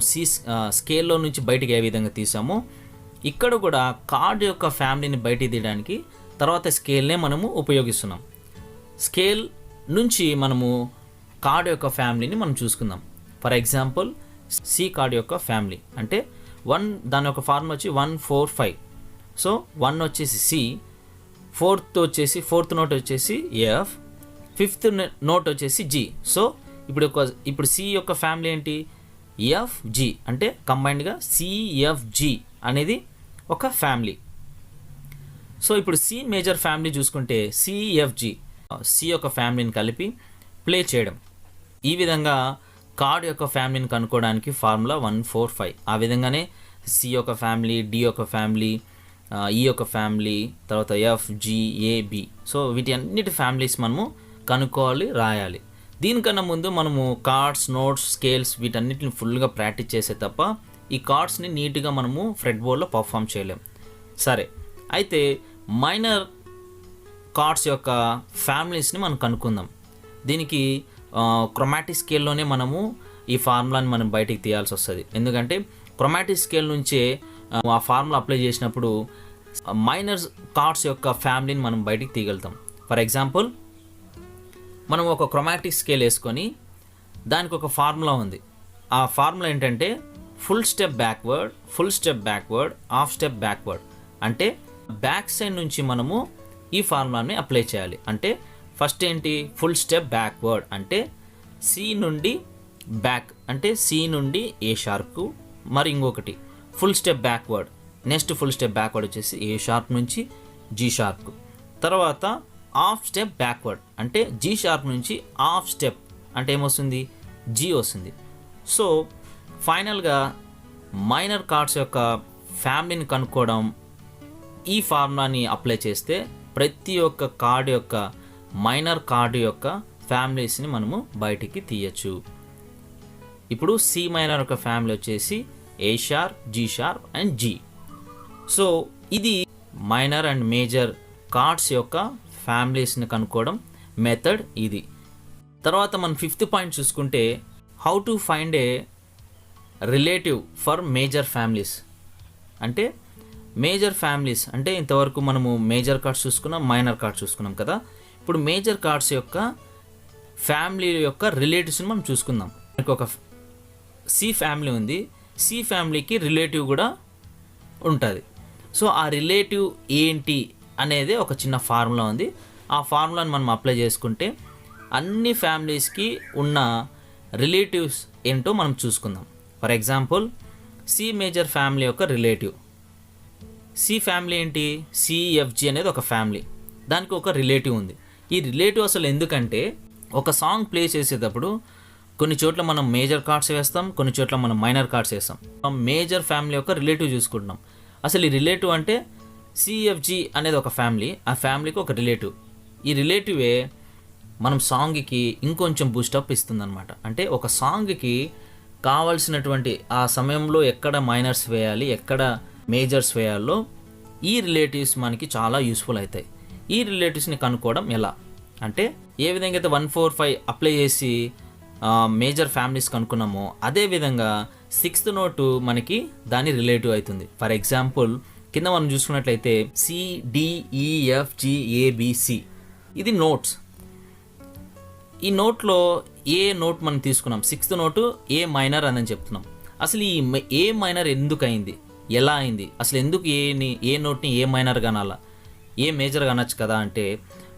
స్కేల్లో నుంచి బయటికి ఏ విధంగా తీసామో ఇక్కడ కూడా కార్డ్ యొక్క ఫ్యామిలీని బయటికి తీయడానికి తర్వాత స్కేల్నే మనము ఉపయోగిస్తున్నాం. స్కేల్ నుంచి మనము కార్డ్ యొక్క ఫ్యామిలీని మనం చూసుకుందాం. ఫర్ ఎగ్జాంపుల్ సి కార్డ్ యొక్క ఫ్యామిలీ అంటే దాని యొక్క ఫార్ములా వచ్చి 1 4 5. సో 1 వచ్చేసి సి, ఫోర్త్ నోట్ వచ్చేసి ఎఫ్, ఫిఫ్త్ నోట్ వచ్చేసి జీ. సో ఇప్పుడు సి యొక్క ఫ్యామిలీ ఏంటి, ఎఫ్ జీ, అంటే కంబైన్డ్గా సిఎఫ్జీ అనేది ఒక ఫ్యామిలీ. సో ఇప్పుడు సి మేజర్ ఫ్యామిలీ చూసుకుంటే సిఎఫ్జీ, సి యొక్క ఫ్యామిలీని కలిపి ప్లే చేయడం. ఈ విధంగా కార్డ్ యొక్క ఫ్యామిలీని కనుక్కోవడానికి ఫార్ములా 1 4 5. ఆ విధంగానే సి యొక్క ఫ్యామిలీ, డి యొక్క ఫ్యామిలీ, ఈ యొక్క ఫ్యామిలీ, తర్వాత ఎఫ్, జీ, ఏ, బి. సో వీటి అన్నిటి ఫ్యామిలీస్ మనము కనుక్కోవాలి, రాయాలి. దీనికన్నా ముందు మనము కార్డ్స్, నోట్స్, స్కేల్స్ వీటన్నిటిని ఫుల్గా ప్రాక్టీస్ చేసే తప్ప ఈ కార్డ్స్ని నీట్గా మనము ఫ్రెడ్ బోర్డ్లో పర్ఫామ్ చేయలేం. సరే, అయితే మైనర్ కార్డ్స్ యొక్క ఫ్యామిలీస్ని మనం కనుక్కుందాం. దీనికి క్రోమాటిక్ స్కేల్లోనే మనము ఈ ఫార్ములాని మనం బయటికి తీయాల్సి వస్తుంది. ఎందుకంటే క్రోమాటిక్ స్కేల్ నుంచే ఆ ఫార్ములా అప్లై చేసినప్పుడు మైనర్ కార్డ్స్ యొక్క ఫ్యామిలీని మనం బయటికి తీయగలుగుతాం. ఫర్ ఎగ్జాంపుల్ మనం ఒక క్రోమాటిక్ స్కేల్ వేసుకొని దానికి ఒక ఫార్ములా ఉంది. ఆ ఫార్ములా ఏంటంటే full step backward, full step backward, half step backward. అంటే బ్యాక్ సైడ్ నుంచి మనము ఈ ఫార్ములాని అప్లై చేయాలి. అంటే ఫస్ట్ ఏంటి, ఫుల్ స్టెప్ బ్యాక్వర్డ్ అంటే సి నుండి బ్యాక్, అంటే సి నుండి ఏ షార్ప్కు. మరి ఇంకొకటి full step backward, next full step backward వచ్చేసి ఏ షార్ప్ నుంచి జీ షార్ప్కు. తర్వాత హాఫ్ స్టెప్ బ్యాక్వర్డ్ అంటే జీ షార్ప్ నుంచి హాఫ్ స్టెప్ అంటే ఏమొస్తుంది, జీ వస్తుంది. సో ఫైనల్గా మైనర్ కార్డ్స్ యొక్క ఫ్యామిలీని కనుక్కోవడం, ఈ ఫార్ములాని అప్లై చేస్తే ప్రతి ఒక్క కార్డు యొక్క మైనర్ కార్డు యొక్క ఫ్యామిలీస్ని మనము బయటికి తీయచ్చు. ఇప్పుడు సి మైనర్ యొక్క ఫ్యామిలీ వచ్చేసి A sharp, G sharp and G. So ఇది మైనర్ అండ్ మేజర్ కార్డ్స్ యొక్క ఫ్యామిలీస్ని కనుక్కోవడం మెథడ్ ఇది. తర్వాత మనం 5th పాయింట్ చూసుకుంటే how to find a relative for major families. అంటే మేజర్ ఫ్యామిలీస్ అంటే ఇంతవరకు మనము మేజర్ కార్డ్స్ చూసుకున్నాం, మైనర్ కార్డ్స్ చూసుకున్నాం కదా. ఇప్పుడు మేజర్ కార్డ్స్ యొక్క ఫ్యామిలీ యొక్క రిలేటివ్స్ని మనం చూసుకుందాం. మనకు ఒక సి ఫ్యామిలీ ఉంది, సి ఫ్యామిలీకి రిలేటివ్ కూడా ఉంటుంది. సో ఆ రిలేటివ్ ఏంటి అనేది ఒక చిన్న ఫార్ములా ఉంది. ఆ ఫార్ములాని మనం అప్లై చేసుకుంటే అన్ని ఫ్యామిలీస్కి ఉన్న రిలేటివ్స్ ఏంటో మనం చూసుకుందాం. For example C major family యొక్క రిలేటివ్, సి ఫ్యామిలీ ఏంటి, సిఎఫ్జి అనేది ఒక ఫ్యామిలీ, దానికి ఒక రిలేటివ్ ఉంది. ఈ రిలేటివ్ అసలు ఎందుకంటే ఒక సాంగ్ ప్లే చేసేటప్పుడు కొన్ని చోట్ల మనం మేజర్ కార్డ్స్ వేస్తాం, కొన్ని చోట్ల మనం మైనర్ కార్డ్స్ వేస్తాం. మేజర్ ఫ్యామిలీ యొక్క రిలేటివ్ చూసుకుంటున్నాం. అసలు ఈ రిలేటివ్ అంటే సిఎఫ్జి అనేది ఒక ఫ్యామిలీ, ఆ ఫ్యామిలీకి ఒక రిలేటివ్. ఈ రిలేటివే మనం సాంగ్కి ఇంకొంచెం బూస్టప్ ఇస్తుందన్నమాట. అంటే ఒక సాంగ్కి కావాల్సినటువంటి ఆ సమయంలో ఎక్కడ మైనర్స్ వేయాలి, ఎక్కడ మేజర్స్ వేయాలో ఈ రిలేటివ్స్ మనకి చాలా యూస్ఫుల్ అవుతాయి. ఈ రిలేటివ్స్ని కనుక్కోవడం ఎలా అంటే, ఏ విధంగా అయితే 1, 4, 5 అప్లై చేసి మేజర్ ఫ్యామిలీస్ కనుక్కున్నామో అదేవిధంగా 6th నోటు మనకి దాని రిలేటివ్ అవుతుంది. ఫర్ ఎగ్జాంపుల్ కింద మనం చూసుకున్నట్లయితే CDEFGABC ఇది నోట్స్. ఈ నోట్లో ఏ నోట్ మనం తీసుకున్నాం, 6th నోటు ఏ మైనర్ అని చెప్తున్నాం. అసలు ఈ ఏ మైనర్ ఎందుకు అయింది, ఎలా అయింది, అసలు ఎందుకు ఏ నోట్ని ఏ మైనర్ కనాలా, ఏ మేజర్ కనొచ్చు కదా అంటే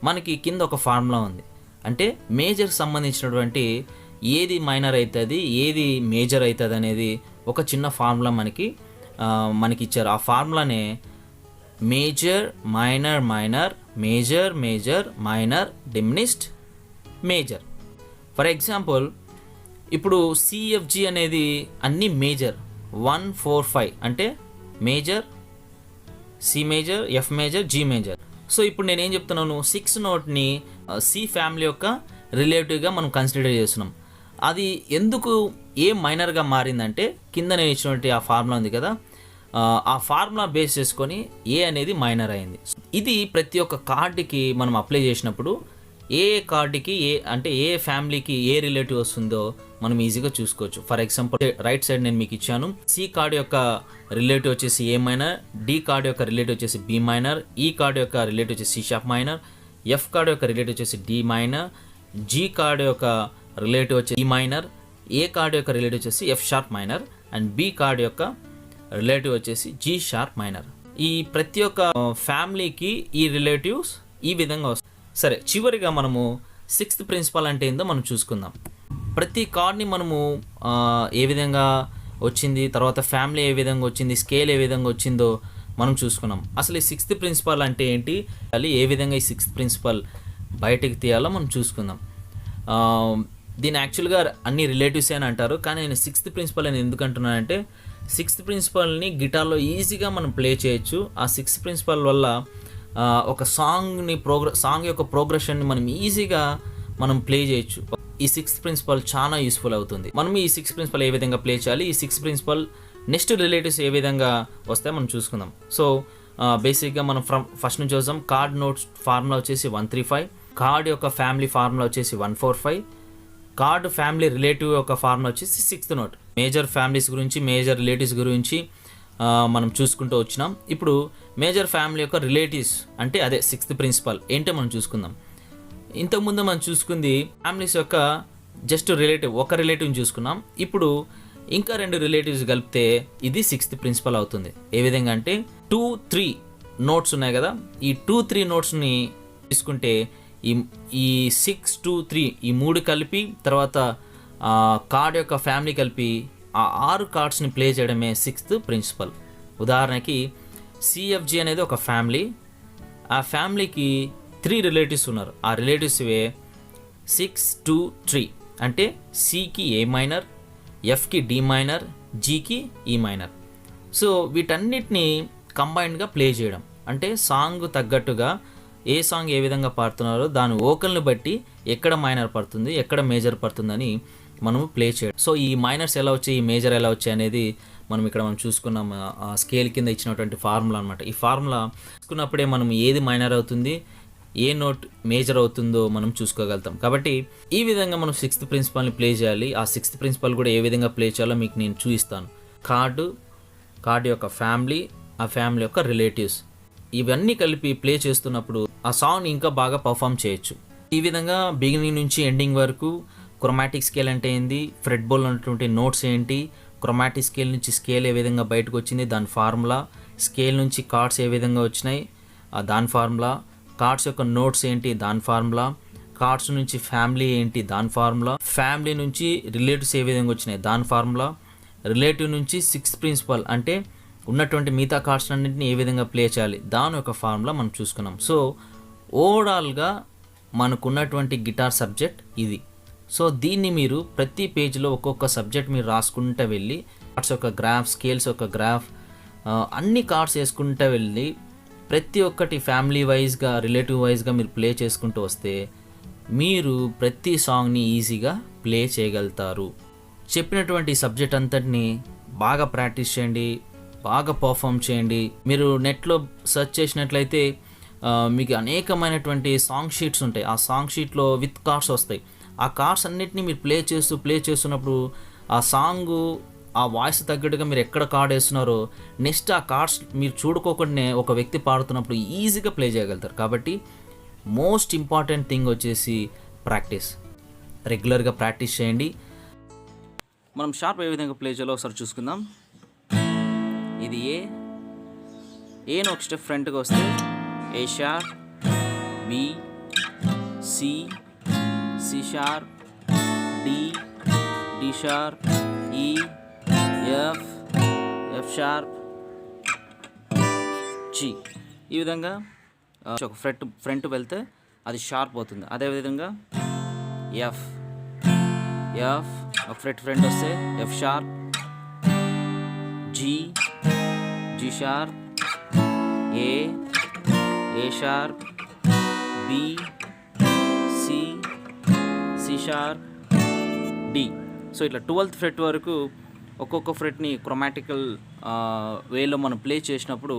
మనకి కింద ఒక ఫార్ములా ఉంది. అంటే మేజర్కి సంబంధించినటువంటి ఏది మైనర్ అవుతుంది, ఏది మేజర్ అవుతుంది అనేది ఒక చిన్న ఫార్ములా మనకి ఇచ్చారు. ఆ ఫార్ములానే major minor minor, major major minor diminished major. For example ఇప్పుడు సిఎఫ్జి అనేది అన్ని మేజర్, 1, 4, 5 అంటే major, C major, F major, G major. So ఇప్పుడు నేనేం చెప్తున్నాను, 6 నోట్ని సి ఫ్యామిలీ యొక్క రిలేటివ్గా మనం కన్సిడర్ చేస్తున్నాం. అది ఎందుకు ఏ మైనర్గా మారిందంటే కింద నేను ఇచ్చినటువంటి ఆ ఫార్ములా ఉంది కదా, ఆ ఫార్ములా బేస్ చేసుకొని ఏ అనేది మైనర్ అయింది. ఇది ప్రతి ఒక్క కార్డుకి మనం అప్లై చేసినప్పుడు ఏ కార్డుకి ఏ ఫ్యామిలీకి ఏ రిలేటివ్ వస్తుందో మనం ఈజీగా చూసుకోవచ్చు. ఫర్ ఎగ్జాంపుల్ రైట్ సైడ్ నేను మీకు ఇచ్చాను, సి కార్డు యొక్క రిలేటివ్ వచ్చేసి ఏ మైనర్, డి కార్డు యొక్క రిలేటివ్ వచ్చేసి బి మైనర్, ఈ కార్డు యొక్క రిలేటివ్ వచ్చేసి C sharp minor, F chord యొక్క రిలేటివ్ వచ్చేసి డి మైనర్, జీ కార్డు యొక్క రిలేటివ్ వచ్చేసి ఈ మైనర్, ఏ కార్డు యొక్క రిలేటివ్ వచ్చేసి F sharp minor and B chord యొక్క రిలేటివ్ వచ్చేసి జీ షార్ప్ మైనర్. ఈ ప్రతి ఒక్క ఫ్యామిలీకి ఈ రిలేటివ్స్ ఈ విధంగా వస్తాయి. సరే, చివరిగా మనము 6th ప్రిన్సిపల్ అంటే ఏందో మనం చూసుకుందాం. ప్రతి కార్డ్ని మనము ఏ విధంగా వచ్చింది, తర్వాత ఫ్యామిలీ ఏ విధంగా వచ్చింది, స్కేల్ ఏ విధంగా వచ్చిందో మనం చూసుకున్నాం. అసలు ఈ 6th ప్రిన్సిపల్ అంటే ఏంటి, ఏ విధంగా ఈ 6th ప్రిన్సిపల్ బయటకు తీయాలో మనం చూసుకుందాం. దీని యాక్చువల్గా అన్ని రిలేటివ్స్ అని అంటారు, కానీ నేను 6th ప్రిన్సిపల్ అని ఎందుకు అంటున్నానంటే 6th ప్రిన్సిపల్ని గిటార్లో ఈజీగా మనం ప్లే చేయొచ్చు. ఆ 6th ప్రిన్సిపల్ వల్ల ఒక సాంగ్ యొక్క ప్రోగ్రెషన్ని మనం ఈజీగా ప్లే చేయొచ్చు. ఈ 6th ప్రిన్సిపల్ చాలా యూస్ఫుల్ అవుతుంది. మనం ఈ 6th ప్రిన్సిపల్ ఏ విధంగా ప్లే చేయాలి, ఈ 6th ప్రిన్సిపల్ నెక్స్ట్ రిలేటివ్స్ ఏ విధంగా వస్తాయో మనం చూసుకుందాం. సో బేసిక్గా మనం ఫస్ట్ నుంచి చూద్దాం. కార్డ్ నోట్స్ ఫార్ములా వచ్చేసి 135, కార్డ్ యొక్క ఫ్యామిలీ ఫార్ములా వచ్చేసి 145, కార్డ్ ఫ్యామిలీ రిలేటివ్ యొక్క ఫార్ములా వచ్చేసి 6th నోట్. మేజర్ ఫ్యామిలీస్ గురించి, మేజర్ రిలేటివ్స్ గురించి మనం చూసుకుంటూ వచ్చినాం. ఇప్పుడు మేజర్ ఫ్యామిలీ యొక్క రిలేటివ్స్ అంటే అదే 6th ప్రిన్సిపల్ ఏంటో మనం చూసుకుందాం. ఇంతకుముందు మనం చూసుకుంది ఫ్యామిలీస్ యొక్క జస్ట్ రిలేటివ్, ఒక రిలేటివ్ని చూసుకున్నాం. ఇప్పుడు ఇంకా 2 రిలేటివ్స్ కలిపితే ఇది 6th ప్రిన్సిపల్ అవుతుంది. ఏ విధంగా అంటే 2, 3 నోట్స్ ఉన్నాయి కదా, ఈ 2, 3 నోట్స్ని తీసుకుంటే ఈ 6, 2, 3 ఈ 3 కలిపి తర్వాత కార్డ్ యొక్క ఫ్యామిలీ కలిపి ఆ 6 కార్డ్స్ని ప్లే చేయడమే 6th ప్రిన్సిపల్. ఉదాహరణకి సిఎఫ్జి అనేది ఒక ఫ్యామిలీ, ఆ ఫ్యామిలీకి 3 రిలేటివ్స్ ఉన్నారు. ఆ రిలేటివ్స్వే 6, 2, 3 అంటే సికి ఏ మైనర్, ఎఫ్కి డి మైనర్, జీకి ఈ మైనర్. సో వీటన్నిటిని కంబైన్డ్గా ప్లే చేయడం అంటే సాంగ్ తగ్గట్టుగా ఏ సాంగ్ ఏ విధంగా పాడుతున్నారో దాని వోకల్ని బట్టి ఎక్కడ మైనర్ పడుతుంది, ఎక్కడ మేజర్ పడుతుందని మనము ప్లే చేయడం. సో ఈ మైనర్స్ ఎలా వచ్చాయి, ఈ మేజర్ ఎలా వచ్చాయి అనేది మనం చూసుకున్నాం. స్కేల్ కింద ఇచ్చినటువంటి ఫార్ములా అనమాట. ఈ ఫార్ములా చూసుకున్నప్పుడే మనం ఏది మైనర్ అవుతుంది, ఏ నోట్ మేజర్ అవుతుందో మనం చూసుకోగలుగుతాం. కాబట్టి ఈ విధంగా మనం 6th ప్రిన్సిపల్ని ప్లే చేయాలి. ఆ 6th ప్రిన్సిపల్ కూడా ఏ విధంగా ప్లే చేయాలో మీకు నేను చూపిస్తాను. కార్డు యొక్క ఫ్యామిలీ, ఆ ఫ్యామిలీ యొక్క రిలేటివ్స్, ఇవన్నీ కలిపి ప్లే చేస్తున్నప్పుడు ఆ సాంగ్ని ఇంకా బాగా పర్ఫామ్ చేయొచ్చు. ఈ విధంగా బిగినింగ్ నుంచి ఎండింగ్ వరకు క్రోమాటిక్ స్కేల్ అంటే ఏంది, ఫ్రెడ్ బోల్ ఉన్నటువంటి నోట్స్ ఏంటి, క్రోమాటిక్ స్కేల్ నుంచి స్కేల్ ఏ విధంగా బయటకు వచ్చింది దాని ఫార్ములా, స్కేల్ నుంచి కార్డ్స్ ఏ విధంగా వచ్చినాయి దాని ఫార్ములా, కార్డ్స్ యొక్క నోట్స్ ఏంటి దాని ఫార్ములా, కార్డ్స్ నుంచి ఫ్యామిలీ ఏంటి దాని ఫార్ములా, ఫ్యామిలీ నుంచి రిలేటివ్స్ ఏ విధంగా వచ్చినాయి దాని ఫార్ములా, రిలేటివ్ నుంచి 6th ప్రిన్సిపల్ అంటే ఉన్నటువంటి మిగతా కార్డ్స్ అన్నింటినీ ఏ విధంగా ప్లే చేయాలి దాని యొక్క ఫార్ములా మనం చూసుకున్నాం. సో ఓవరాల్గా మనకున్నటువంటి గిటార్ సబ్జెక్ట్ ఇది. సో దీన్ని మీరు ప్రతి పేజ్లో ఒక్కొక్క సబ్జెక్ట్ మీరు రాసుకుంటూ వెళ్ళి కార్డ్స్ యొక్క గ్రాఫ్, స్కేల్స్ యొక్క గ్రాఫ్, అన్ని కార్డ్స్ వేసుకుంటూ వెళ్ళి ప్రతి ఒక్కటి ఫ్యామిలీ వైజ్గా, రిలేటివ్ వైజ్గా మీరు ప్లే చేసుకుంటూ వస్తే మీరు ప్రతి సాంగ్ని ఈజీగా ప్లే చేయగలుగుతారు. చెప్పినటువంటి సబ్జెక్ట్ అంతటిని బాగా ప్రాక్టీస్ చేయండి, బాగా పర్ఫామ్ చేయండి. మీరు నెట్లో సెర్చ్ చేసినట్లయితే మీకు అనేకమైనటువంటి సాంగ్ షీట్స్ ఉంటాయి. ఆ సాంగ్ షీట్లో విత్ కార్డ్స్ వస్తాయి. ఆ కార్డ్స్ అన్నిటినీ మీరు ప్లే చేస్తున్నప్పుడు ఆ సాంగ్, ఆ వాయిస్ తగ్గట్టుగా మీరు ఎక్కడ కార్డ్ వేస్తున్నారో నెక్స్ట్ ఆ కార్డ్స్ మీరు చూడుకోకుండానే ఒక వ్యక్తి పాడుతున్నప్పుడు ఈజీగా ప్లే చేయగలుగుతారు. కాబట్టి మోస్ట్ ఇంపార్టెంట్ థింగ్ వచ్చేసి ప్రాక్టీస్. రెగ్యులర్గా ప్రాక్టీస్ చేయండి. మనం షార్ప్ ఏ విధంగా ప్లే చేయాలో ఒకసారి చూసుకుందాం. ఇది ఏను ఒక స్టెప్ ఫ్రంట్గా వస్తే A sharp, B, C, C sharp, D, D sharp, E, F, F sharp, G. ఈ విధంగా ఒక ఫ్రంట్ వెళ్తే అది షార్ప్ అవుతుంది. అదేవిధంగా ఎఫ్, ఒక ఫ్రంట్ వస్తే F sharp, G, G sharp, A sharp, B, C, C sharp, D. So ఇట్లా 12th ఫ్రెట్ వరకు ఒక్కొక్క ఫ్రెట్ని క్రోమాటికల్ వేలో మనం ప్లే చేసినప్పుడు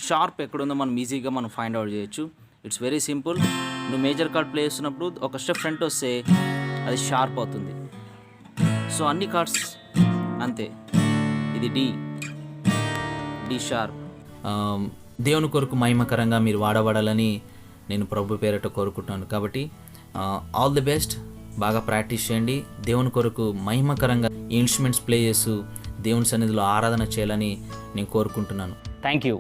షార్ప్ ఎక్కడుందో మనం ఈజీగా మనం ఫైండ్ అవుట్ చేయొచ్చు. It's very simple. నువ్వు మేజర్ కార్డ్ ప్లే చేస్తున్నప్పుడు ఒక స్టెప్ ఫ్రంట్ వస్తే అది షార్ప్ అవుతుంది. సో అన్ని కార్డ్స్ అంతే. ఇది డి షార్ప్. దేవుని కొరకు మహిమకరంగా మీరు వాడబడాలని నేను ప్రభు పేరట కోరుకుంటున్నాను. కాబట్టి ఆల్ ది బెస్ట్. బాగా ప్రాక్టీస్ చేయండి. దేవుని కొరకు మహిమకరంగా ఇన్స్ట్రుమెంట్స్ ప్లే చేస్తూ దేవుని సన్నిధిలో ఆరాధన చేయాలని నేను కోరుకుంటున్నాను. Thank you.